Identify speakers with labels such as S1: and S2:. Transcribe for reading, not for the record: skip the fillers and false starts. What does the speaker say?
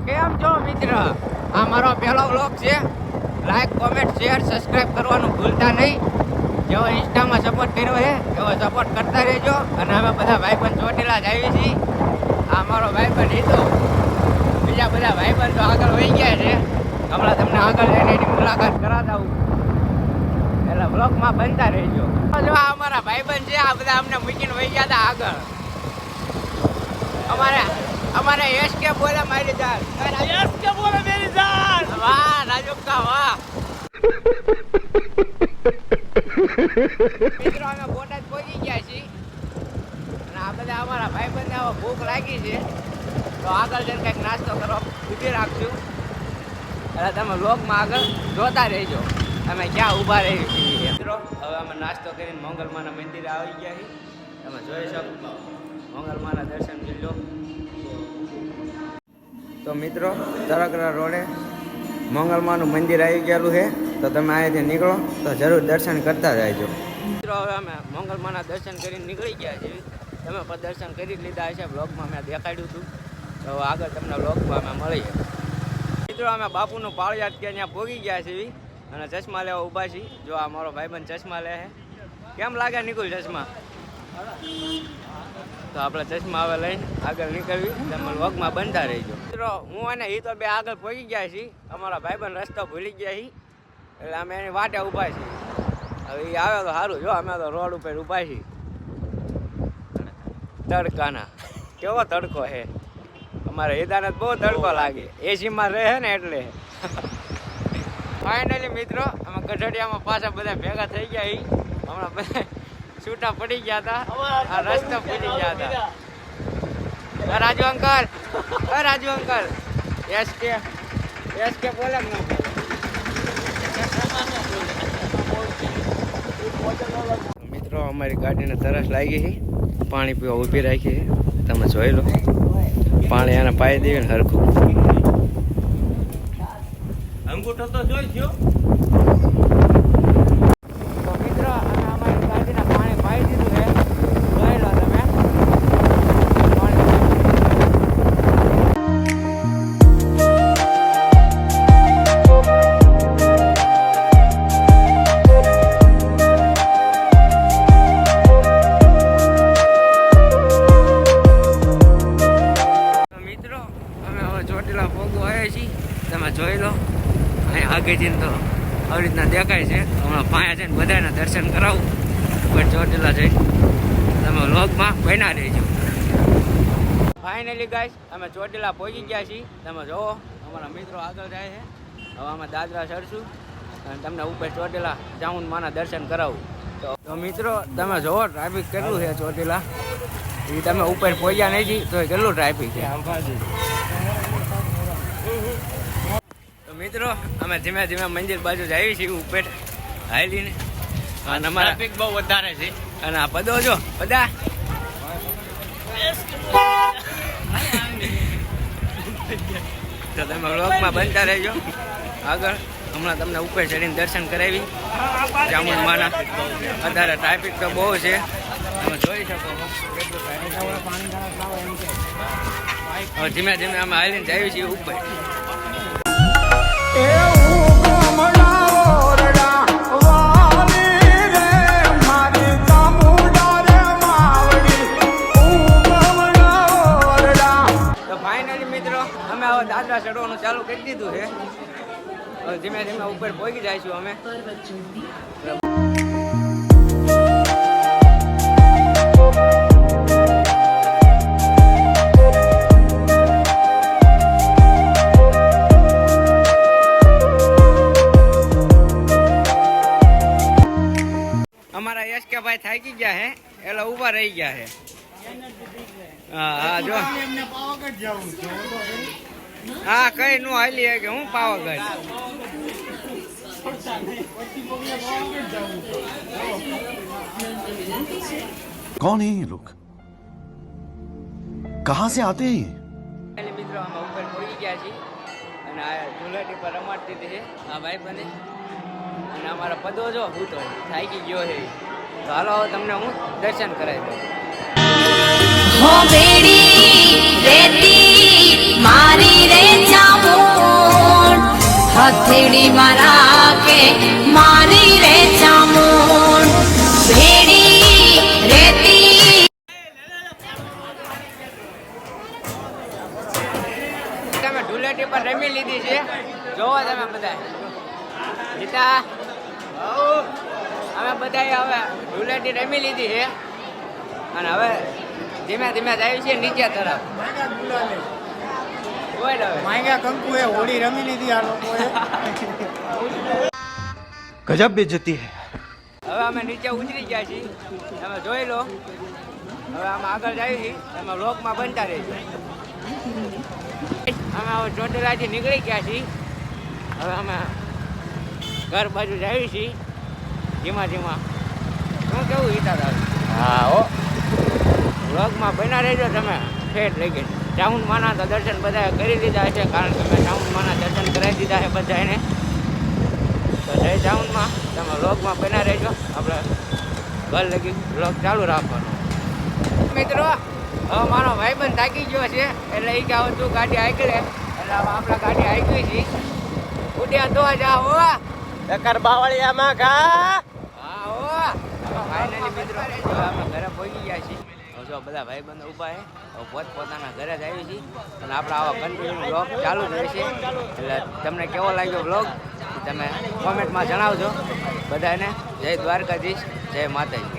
S1: કેમ છો મિત્ર? આ મારો પહેલો વ્લોગ છે. લાઈક, કોમેન્ટ, શેર, સબસ્ક્રાઇબ કરવાનું ભૂલતા નહીં. જેવો ઇન્સ્ટામાં સપોર્ટ કર્યો છે એવો સપોર્ટ કરતા રહેજો. અને અમે બધા ભાઈબંધ ચોટીલા જ આવી છીએ. આ મારો ભાઈબંધ હિતો, બીજા બધા ભાઈબંધ તો આગળ વહી ગયા છે. હમણાં તમને આગળ જઈને એની મુલાકાત કરાવતા હું, એટલે વ્લોગમાં બનતા રહેજો. જો આ અમારા ભાઈબંધ છે, આ બધા અમને મૂકીને વહી ગયા હતા આગળ. અમારે યશ કે બોલે મારી જાન,
S2: यस क्या बोले मेरी जान।
S1: વાહ રાજુ કા વાહ. મિત્રો અમે બોટાદ પહોંચી ગયા છીએ અને આ બધા અમારા ભાઈબંધને હવે ભૂખ લાગી છે તો આગળ જઈને કંઈક નાસ્તો કરવા ઊભી રાખશું. એટલે તમે વ્લોગમાં આગળ જોતા રહેજો અમે ક્યાં ઊભા રહી છીએ. મિત્રો હવે અમે નાસ્તો કરીને મંગલમાના મંદિરે આવી ગયા છીએ. તમે જોઈ શકો મંગલમાના દર્શન કરી લો. તો મિત્રો તરકરા રોડે મંગલમાનું મંદિર આવી ગયેલું છે, તો તમે અહીંયાથી નીકળો તો જરૂર દર્શન કરતા જજો. મિત્રો હવે અમે મંગલમાના દર્શન કરીને નીકળી ગયા છીએ. તમે પણ દર્શન કરી લીધા હશે, બ્લોગમાં મેં દેખાડ્યું હતું. તો આગળ તમને બ્લોગમાં અમે મળીએ. મિત્રો અમે બાપુનું પાળિયાદ કે ત્યાં પહોંચી ગયા છીએ અને ચશ્મા લેવા ઊભા છીએ. જો આ મારો ભાઈબંધ ચશ્મા લે છે. કેમ લાગે નિકુલ ચશ્મા? તો આપણે ચશ્મા હવે લઈને આગળ નીકળવી, તમે વ્લોગમાં બનતા રહીજો. મિત્રો હું અને એ તો બે આગળ પહોંચી ગયા છીએ. અમારા ભાઈબંધ રસ્તો ભૂલી ગયા છીએ એટલે અમે એની વાટે ઊભા છીએ. હવે એ આવે તો સારું. જો અમે તો રોડ ઉપર ઊભા છીએ તડકાના. કેવો તડકો છે અમારે હિદાને બહુ તડકો લાગે, એસીમાં રહે ને એટલે. ફાઇનલી મિત્રો અમે ગઢડિયામાં પાછા બધા ભેગા થઈ ગયા છીએ. હમણાં બધા છૂટા પડી ગયા હતા, આ રસ્તો ભૂલી ગયા હતા. Raju uncle, Raju uncle, S કે બોલે ને મિત્રો અમારી ગાડીને તરસ લાગી છે, પાણી પીવા ઊભી રાખી છે. તમે જોઈ લો, પાણી એને પાઈ દેવી ને હરખું.
S2: અંગૂઠો તો જોઈ ગયો.
S1: તો મિત્રો અમે અમારી ગાડીને પાણી પાઈ દીધું છે. જોઈ લો તમે ચોટીલા પોગો આવ્યા છીએ. તમે જોઈ લો અહીંયા આગળથી તો આવી રીતના દેખાય છે. હમણાં પાયા છે ને બધાના દર્શન કરાવું પણ ચોટીલા જઈ. તમે વ્લોગમાં બન્યા રહેજો. ફાઇનલી ગાઈસ અમે ચોટીલા પહોંચી ગયા છીએ. તમે જોવો અમારા મિત્રો આગળ જાય છે. હવે અમે દાદરા ચડશું અને તમને ઉપર ચોટીલા જાઉન માના દર્શન કરાવું. તો મિત્રો તમે જોવો ટ્રાફિક કેટલું છે ચોટીલા. એ તમે ઉપર પહોંચ્યા નહીં તો કેટલું ટ્રાફિક છે. તો મિત્રો અમે ધીમે ધીમે મંદિર બાજુ જ આવી છીએ ઉપર હાલીને. અને અમારા
S2: ટ્રાફિક બહુ વધારે છે.
S1: અને આ પદો જો બધા તો તમે વ્લોગમાં બનતા રહેજો આગળ. હમણાં તમને ઉપર ચડીને દર્શન કરાવી ચામુંડ માના. અત્યારે ટ્રાફિક તો બહુ છે, તમે જોઈ શકો. હવે ધીમે ધીમે અમે હાલીને જઈએ છીએ ઉપર. અમે હવે દાદરા ચડવાનું ચાલુ કરી દીધું છે. હવે ધીમે ધીમે ઉપર પહોંચી જઈશું અમે. અમારા યશ કે ભાઈ થાકી ગયા છે એટલે ઊભા રહી ગયા છે. હા જો હા કઈ નું હાલી કે હું પાવાગઢ.
S3: कौन है ये लोग, कहाँ से आते हैं ये?
S1: મિત્રો અમે ઉપર પહોંચી ગયા છીએ અને આ ઝુલાટી પર રમાડ દીધી છે આ ભાઈ બને. અને અમારા પદો જો હું તો થાકી ગયો છે. તો હાલો તમને હું દર્શન કરાવી દઉં.
S4: हो बेड़ी रेती मारी रे હથેળીમાં રાખે મારી રે ચામુંડ ભેડી રેતી.
S1: તમે ધૂળેટી પર રમી લીધી છે, જોવો તમે બધા. ગીતા અમે બધાએ હવે ધૂળેટી રમી લીધી છે અને હવે ધીમે ધીમે જાય છે નીચે તરફ. બોલ હવે.
S5: માંગ્યા કંકુ એ હોળી રમી લીધી આ લોકોએ.
S3: गजब बेइज्जती है.
S1: હવે અમે નીચે ઉતરી ગયા છીએ, તમે જોઈ લો. હવે અમે આગળ જઈએ છીએ, તમે વ્લોગમાં બનતા રહેજો. અમે હવે ચોટીલાથી નીકળી ગયા છીએ. હવે અમે ઘર બાજુ જઈએ છીએ ધીમા ધીમા. શું કેવું હિતા?
S2: હા હો.
S1: વ્લોગમાં બના રહેજો તમે. ઠેઠ લઈ ગઈ ચામુંડમાના તો દર્શન બધા કરી લીધા છે, કારણ કે મેં ચામુંડમાના દર્શન કરાવી દીધા છે બધાને. તો જય ચામુંડમાં તમે વ્લોગમાં બના રહેજો. આપણે ઘર લગી વ્લોગ ચાલુ રાખવાનો. મિત્રો હવે મારો ભાઈબંધ થાકી ગયો છે, એટલે એ કે હવે તું ગાડી હાંકી લે. એટલે હવે આપણે ગાડી હાંકવી છીએ. ઉડ્યા તો જાઓ.
S2: ટકર બાવળિયામાં ઘા.
S1: હા હો ફાઇનલી મિત્રો હવે અમે ઘરે પહોંચી ગયા છીએ. હવે જો બધા ભાઈબંધો ઊભા છે, હવે પોતપોતાના ઘરે જ આવી છીએ અને આપણે આવા કન્ટિન્યુ બ્લોગ ચાલુ જ રહેશે. એટલે તમને કેવો લાગ્યો બ્લોગ તમે કોમેન્ટમાં જણાવજો. બધાને જય દ્વારકાધીશ, જય માતાજી.